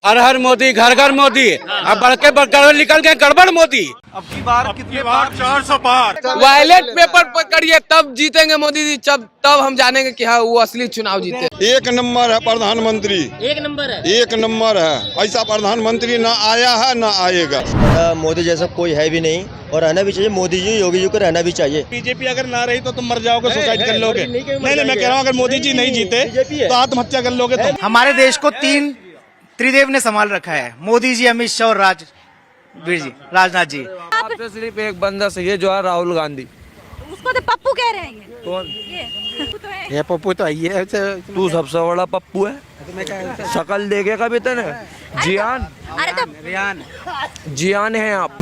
हर हर मोदी, घर घर मोदी। अब बड़के बड़के निकल गए गड़बड़ मोदी। अब की बार कितने बार 400 पार। वायलेट पेपर पकड़िए तब जीतेंगे मोदी जी, तब हम जानेंगे कि हाँ वो असली चुनाव जीते। एक नंबर है प्रधानमंत्री, एक नंबर है। एक नंबर है। ऐसा प्रधानमंत्री ना आया है ना आएगा। मोदी जैसा कोई है भी नहीं और रहना भी चाहिए। मोदी जी, योगी जी को रहना भी चाहिए। बीजेपी अगर ना रही तो तुम मर जाओगे, सुसाइड कर लोगे। नहीं, मैं कह रहा हूँ अगर मोदी जी नहीं जीते तो आत्महत्या कर लोगे तुम। हमारे देश को तीन त्रिदेव ने संभाल रखा है, मोदी जी, अमित शाह और राजवीर जी, राजनाथ जी। आपसे सिर्फ एक बंदा सही है जो है राहुल गांधी। उसको तो पप्पू कह रहे हैं। कौन? ये पप्पू तो आई है। तू सबसे बड़ा पप्पू है। शकल देखे कभी तने? जियान, अरे तो रियान जियान है आप।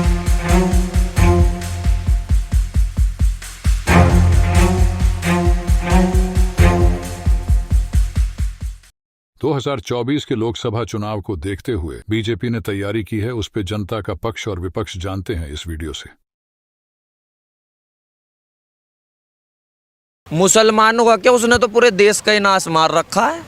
दो 2024 के लोकसभा चुनाव को देखते हुए बीजेपी ने तैयारी की है। उस पे जनता का पक्ष और विपक्ष जानते हैं इस वीडियो से। मुसलमानों का क्या, उसने तो पूरे देश का ही नाश मार रखा है।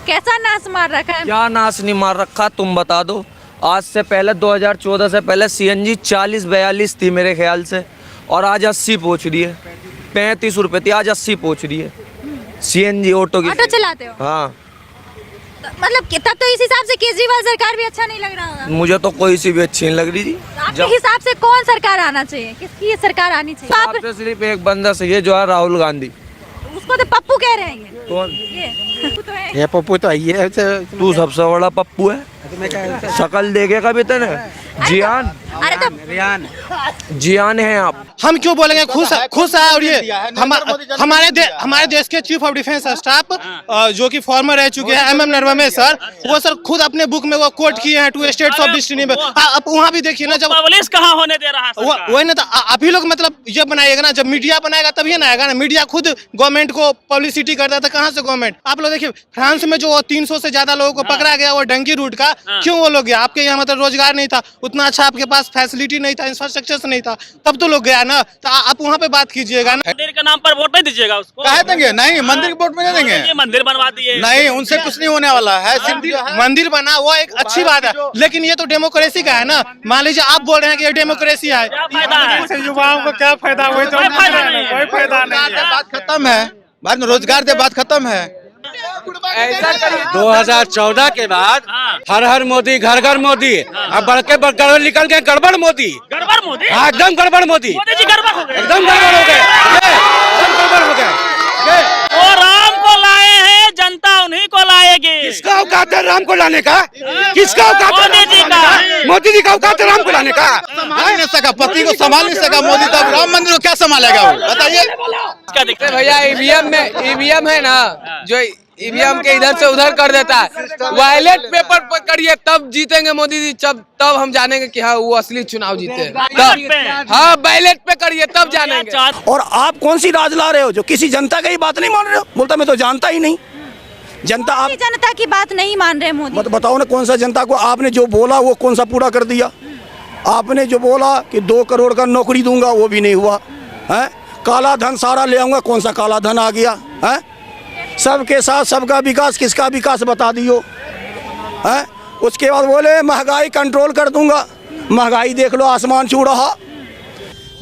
कैसा नाश मार रखा है? क्या नाश नहीं मार रखा तुम बता दो। आज से पहले 2014 से पहले सीएनजी 40-42 थी मेरे ख्याल से, और आज 80 पहुंच रही है। 35 रुपए थी, आज 80 पहुंच रही है सीएनजी ऑटो की। ऑटो चलाते हो? हाँ। मतलब तब तो इस हिसाब से केजरीवाल सरकार भी अच्छा नहीं लग रहा होगा। मुझे तो कोई सी भी अच्छी नहीं लग रही थी। आपके हिसाब से कौन सरकार आना चाहिए, किसकी ये सरकार आनी चाहिए? आपसे सिर्फ एक बंदा सही है जो है राहुल गांधी। उसको तो पप्पू कह रहे हैं। कौन? ये पप्पू तो आई है। तू सबसे बड़ा पप्पू है। शकल देखे कभी तने? जियान, अरे तो रियान जियान है आप। हम क्यों बोलेंगे खुश है। और ये हमारे देश के चीफ ऑफ डिफेंस स्टाफ जो कि फॉर्मर रह चुके हैं MM नरवणे सर, वो सर खुद अपने बुक में वो कोट किए हैं 2 स्टेट्स ऑफ डेस्टिनी में। अब वहाँ भी देखिए ना, जब पुलिस कहाँ होने दे रहा है वही ना, तो आप ही लोग मतलब ये बनाइएगा ना, जब मीडिया बनाएगा तभी ना आएगा ना। मीडिया खुद गवर्नमेंट को पब्लिसिटी करता था, कहाँ से गवर्नमेंट। आप लोग देखिए फ्रांस में जो 300 से ज्यादा लोगों को पकड़ा गया वो डंकी रूट का, क्यों वो लोग गया? आपके यहाँ मतलब रोजगार नहीं था, उतना अच्छा आपके पास फैसिलिटी नहीं था, इंफ्रास्ट्रक्चर नहीं था, तब तो लोग गया ना। तो आप वहाँ पे बात कीजिएगा ना। मंदिर के नाम पर वोट नहीं दीजिएगा उसको। कहे देंगे? नहीं, मंदिर के वोट में नहीं देंगे। ये मंदिर बनवा दिए। नहीं, उनसे कुछ नहीं होने वाला है। मंदिर बना वो एक अच्छी बात है, लेकिन ये तो डेमोक्रेसी का है ना। मान लीजिए आप बोल रहे हैं कि ये डेमोक्रेसी है, युवाओं को क्या फायदा? कोई फायदा नहीं। बात खत्म है, बाद में रोजगार से बात खत्म है। 2014 के बाद हर हर मोदी, घर घर मोदी। अब बड़के बड़के निकल गए गड़बड़ मोदी। गड़बड़ मोदी। हाँ, एकदम गड़बड़ मोदी। मोदी जी गड़बड़ हो गए। एकदम गड़बड़ हो गए, एकदम गड़बड़ हो गए। वो राम को लाए हैं, जनता उन्हीं को लाएगी। किसका औकात है राम को लाने का? किसका औकात है? मोदी जी का। मोदी जी का औकात है राम को लाने का? संभाल नहीं सका, पति को संभाल नहीं सका मोदी, तो राम मंदिर को क्या संभालेगा वो? बताइए। क्या दिक्कत है? भैया ईवीएम है ना, जो ईवीएम के इधर से उधर कर देता है। वायलेट पेपर पकड़िए तब जीतेंगे मोदी जी, तब हम जानेंगे कि हाँ वो असली चुनाव जीते। हाँ, बैलेट पे करिए तब जानेंगे। और आप कौन सी राज ला रहे हो जो किसी जनता की बात नहीं मान रहे हो? बोलता मैं तो जानता ही नहीं। जनता, आप जनता की बात नहीं मान रहे मोदी। मत बताओ ना, कौन सा जनता को आपने जो बोला वो कौन सा पूरा कर दिया? आपने जो बोला कि 2 करोड़ का नौकरी दूंगा, वो भी नहीं हुआ है। काला धन सारा ले आऊंगा, कौन सा काला धन आ गया है? सबके साथ सबका विकास, किसका विकास बता दियो है? उसके बाद बोले महंगाई कंट्रोल कर दूंगा, महंगाई देख लो आसमान छू रहा।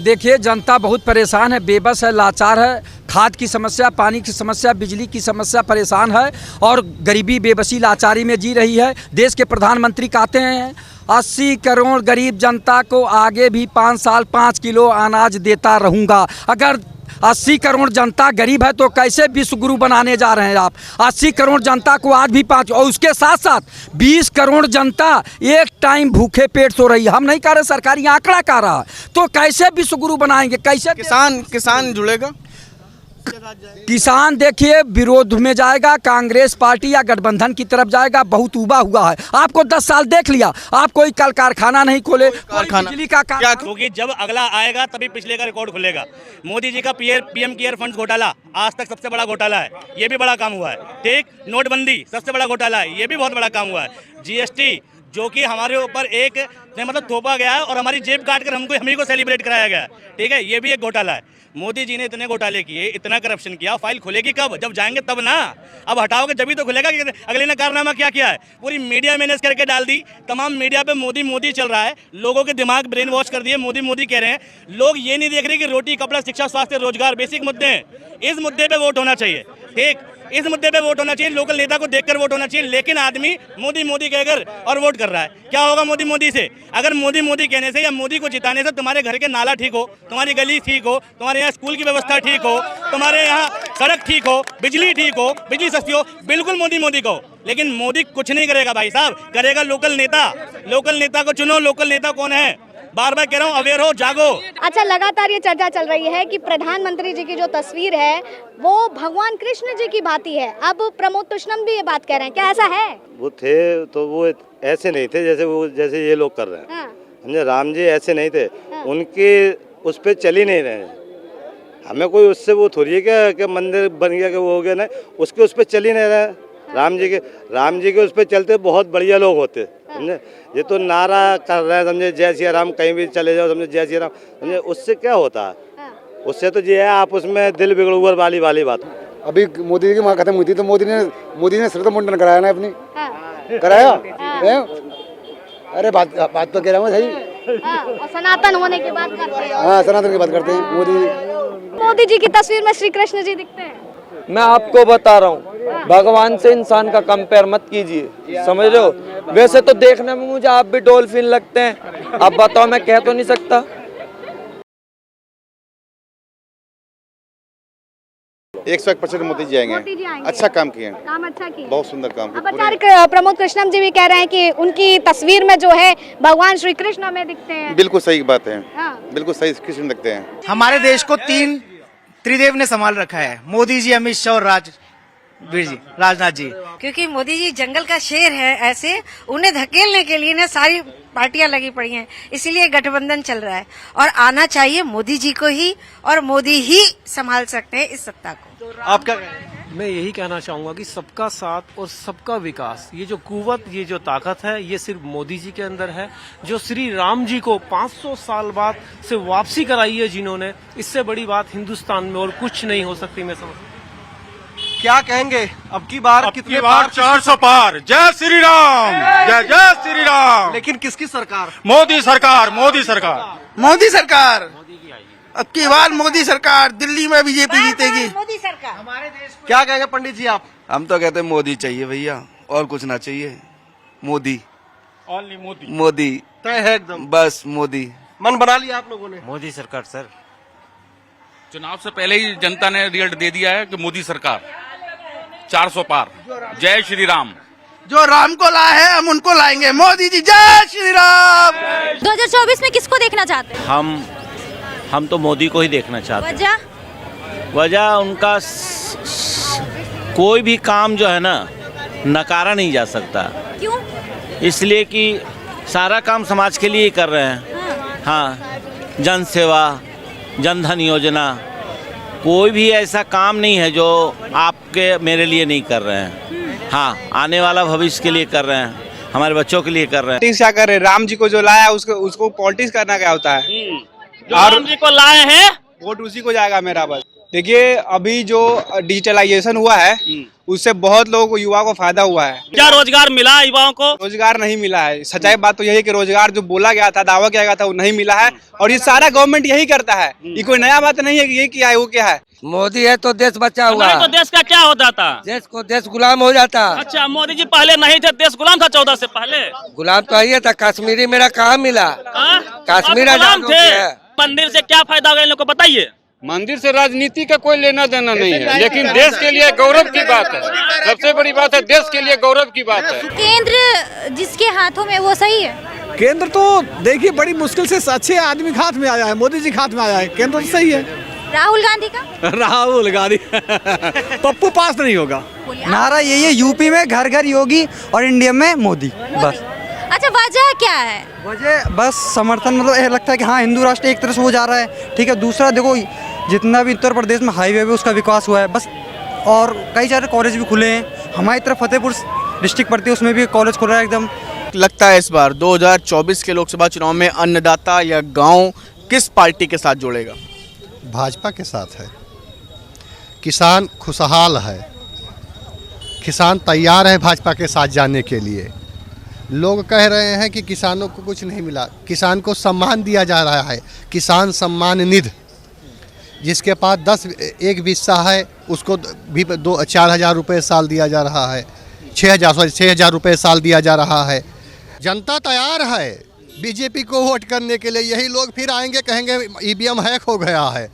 देखिए, जनता बहुत परेशान है, बेबस है, लाचार है। खाद की समस्या, पानी की समस्या, बिजली की समस्या, परेशान है और गरीबी, बेबसी, लाचारी में जी रही है। देश के प्रधानमंत्री कहते हैं 80 करोड़ गरीब जनता को आगे भी 5 साल 5 किलो अनाज देता रहूँगा। अगर 80 करोड़ जनता गरीब है तो कैसे विश्व गुरु बनाने जा रहे हैं आप? 80 करोड़ जनता को आज भी 5, और उसके साथ साथ 20 करोड़ जनता एक टाइम भूखे पेट सो रही है। हम नहीं कह रहे, सरकारी आंकड़ा कह रहा है। तो कैसे विश्व गुरु बनाएंगे? कैसे किसान जुड़ेगा? किसान देखिए विरोध में जाएगा, कांग्रेस पार्टी या गठबंधन की तरफ जाएगा। बहुत उबा हुआ है। आपको 10 साल देख लिया, आप कोई कल कारखाना नहीं खोले, बिजली का क्योंकि जब अगला आएगा तभी पिछले का रिकॉर्ड खुलेगा। मोदी जी का PM केयर फंड घोटाला आज तक सबसे बड़ा घोटाला है, ये भी बड़ा काम हुआ है। ठीक, नोटबंदी सबसे बड़ा घोटाला है, ये भी बहुत बड़ा काम हुआ है। GST जो कि हमारे ऊपर एक मतलब थोपा गया है और हमारी जेब काट कर हमी को सेलिब्रेट कराया गया है। ठीक है, ये भी एक घोटाला है। मोदी जी ने इतने घोटाले किए, इतना करप्शन किया, फाइल खुलेगी कब? जब जाएंगे तब ना। अब हटाओगे जब ही तो खुलेगा कि अगले ने कारनामा क्या किया है। पूरी मीडिया मैनेज करके डाल दी, तमाम मीडिया पे मोदी मोदी चल रहा है, लोगों के दिमाग ब्रेन वॉश कर दिए, मोदी मोदी कह रहे हैं। लोग ये नहीं देख रहे कि रोटी, कपड़ा, शिक्षा, स्वास्थ्य, रोजगार बेसिक मुद्दे हैं। इस मुद्दे पे वोट होना चाहिए, ठीक, इस मुद्दे पे वोट होना चाहिए, लोकल नेता को देखकर वोट होना चाहिए। लेकिन आदमी मोदी मोदी कहकर और वोट कर रहा है। क्या होगा मोदी मोदी से? अगर मोदी मोदी कहने से या मोदी को जिताने से तुम्हारे घर के नाला ठीक हो, तुम्हारी गली ठीक हो, तुम्हारे यहाँ स्कूल की व्यवस्था ठीक हो, तुम्हारे यहाँ सड़क ठीक हो, बिजली ठीक हो, बिजली सस्ती हो, बिल्कुल मोदी मोदी कहो। लेकिन मोदी कुछ नहीं करेगा भाई साहब, करेगा लोकल नेता। लोकल नेता को चुनो। लोकल नेता कौन है? बार बार कह रहा हूँ, अवेयर हो, जागो। अच्छा, लगातार ये चर्चा चल रही है कि प्रधानमंत्री जी की जो तस्वीर है वो भगवान कृष्ण जी की भांति है। अब प्रमोद कृष्णम भी ये बात कह रहे हैं, क्या ऐसा है? वो थे तो वो ऐसे नहीं थे जैसे ये लोग कर रहे हैं। समझे, राम जी ऐसे नहीं थे, उनके उस पर चल ही नहीं रहे हैं। हमें कोई उससे वो थोड़ी है क्या मंदिर बन गया कि वो हो गया, नहीं, उसके उस पर चल ही नहीं रहे हैं। राम जी के उस पर चलते बहुत बढ़िया लोग होते, समझे। ये तो नारा कर रहे हैं, समझे, जय सिया राम, कहीं भी चले जाओ, समझे, जय सिया राम, समझे। उससे क्या होता है? उससे तो ये है आप उसमें दिल बिगड़ूगर वाली बात। अभी मोदी जी की माँ खत्म हुई थी तो मोदी ने श्रद्धा मुंडन कराया ना अपनी, कराया। अरे बात तो कह रहा हूँ सही। और सनातन होने की बात करते हैं। हाँ, सनातन की बात करते हैं। मोदी जी की तस्वीर में श्री कृष्ण जी दिखते हैं। मैं आपको बता रहा हूँ, भगवान से इंसान का कंपेयर मत कीजिए, समझ रहे हो। वैसे तो देखने में मुझे आप भी डॉल्फिन लगते हैं, अब बताओ, मैं कह तो नहीं सकता। 101% मोदी जी आएंगे। अच्छा काम किए, काम अच्छा किया, बहुत सुंदर काम अब आचार्य प्रमोद कृष्णम जी भी कह रहे हैं कि उनकी तस्वीर में जो है भगवान श्री कृष्ण हमें दिखते हैं। बिल्कुल सही बात है, बिल्कुल सही कृष्ण दिखते हैं। हमारे देश को 3 त्रिदेव ने संभाल रखा है, मोदी जी, अमित शाह और राजनाथ जी। क्योंकि मोदी जी जंगल का शेर है, ऐसे उन्हें धकेलने के लिए ना सारी पार्टियां लगी पड़ी हैं, इसीलिए गठबंधन चल रहा है। और आना चाहिए मोदी जी को ही, और मोदी ही संभाल सकते हैं इस सत्ता को। आप क्या? मैं यही कहना चाहूंगा कि सबका साथ और सबका विकास, ये जो कुव्वत, ये जो ताकत है, ये सिर्फ मोदी जी के अंदर है। जो श्री राम जी को 500 साल बाद से वापसी कराई है जिन्होंने, इससे बड़ी बात हिंदुस्तान में और कुछ नहीं हो सकती। मैं समझ, क्या कहेंगे अब की बार? कितनी बार? 400 पार। जय श्री राम, जय जय श्री राम। लेकिन किसकी सरकार? मोदी सरकार, मोदी सरकार, मोदी सरकार। अब की बार मोदी सरकार, दिल्ली में बीजेपी जीतेगी। मोदी सरकार। हमारे देश क्या कहेंगे पंडित जी आप? हम तो कहते हैं मोदी चाहिए भैया, और कुछ ना चाहिए। मोदी, ओनली मोदी, मोदी तय है एकदम, बस मोदी। मन बना लिया आप लोगों ने? मोदी सरकार सर। चुनाव से पहले ही जनता ने रिजल्ट दे दिया है कि मोदी सरकार 400 पार। जय श्री राम। जो राम को लाए हैं हम उनको लाएंगे, मोदी जी, जय श्री राम। 2024 में किसको देखना चाहते हैं? हम तो मोदी को ही देखना चाहते हैं। वजह उनका कोई भी काम जो है ना नकारा नहीं जा सकता। क्यों? इसलिए कि सारा काम समाज के लिए ही कर रहे हैं। हाँ, जन सेवा, जनधन योजना, कोई भी ऐसा काम नहीं है जो आपके मेरे लिए नहीं कर रहे हैं। हाँ, आने वाला भविष्य के लिए कर रहे हैं, हमारे बच्चों के लिए कर रहे हैं। क्या कर रहे? राम जी को जो लाया उसको पॉलिटिक्स करना क्या होता है? जो राम जी को लाए हैं वोट उसी को जाएगा मेरा। बस देखिए, अभी जो डिजिटलाइजेशन हुआ है उससे बहुत लोगों को, युवा को फायदा हुआ है। क्या रोजगार मिला है युवाओं को? रोजगार नहीं मिला है। सच्चाई बात तो यही है कि रोजगार जो बोला गया था, दावा किया गया था, वो नहीं मिला है। और ये सारा गवर्नमेंट यही करता है, ये कोई नया बात नहीं है कि ये किया है वो क्या है। मोदी है तो देश बचा हुआ है। तो देश का क्या हो जाता? देश गुलाम हो जाता। अच्छा, मोदी जी पहले नहीं थे, देश गुलाम था 14 से पहले। गुलाम तो ये था, कश्मीरी मेरा कहाँ मिला? कश्मीर गुलाम थे। मंदिर से क्या फायदा होगा इन लोगों को बताइए। मंदिर से राजनीति का कोई लेना देना नहीं है, लेकिन देश के लिए गौरव की बात है। सबसे बड़ी बात है, देश के लिए गौरव की बात है। केंद्र जिसके हाथों में वो सही है। केंद्र तो देखिए बड़ी मुश्किल से अच्छे आदमी के हाथ में आया है, मोदी जी के हाथ में आया है। केंद्र तो सही है। राहुल गांधी का? राहुल गांधी पप्पू पास नहीं होगा। नारा यही है, यूपी में घर घर योगी और इंडिया में मोदी, बस। अच्छा, वजह क्या है? वजह बस समर्थन, मतलब ये लगता है कि हाँ, हिंदू राष्ट्र एक तरह से हो जा रहा है, ठीक है। दूसरा देखो, जितना भी उत्तर प्रदेश में हाईवे पे उसका विकास हुआ है बस, और कई सारे कॉलेज भी खुले हैं। हमारी तरफ फतेहपुर डिस्ट्रिक्ट पड़ती है, उसमें भी कॉलेज खुल रहा है एकदम। लगता है इस बार 2024 के लोकसभा चुनाव में अन्नदाता या गांव किस पार्टी के साथ जोड़ेगा? भाजपा के साथ है। किसान खुशहाल है, किसान तैयार है भाजपा के साथ जाने के लिए। लोग कह रहे हैं कि किसानों को कुछ नहीं मिला, किसान को सम्मान दिया जा रहा है, किसान सम्मान निधि। जिसके पास 1 हिस्सा है उसको भी 4,000 रुपये साल दिया जा रहा है, 6,000 रुपये साल दिया जा रहा है। जनता तैयार है बीजेपी को वोट करने के लिए। यही लोग फिर आएंगे, कहेंगे ईवीएम हैक हो गया है।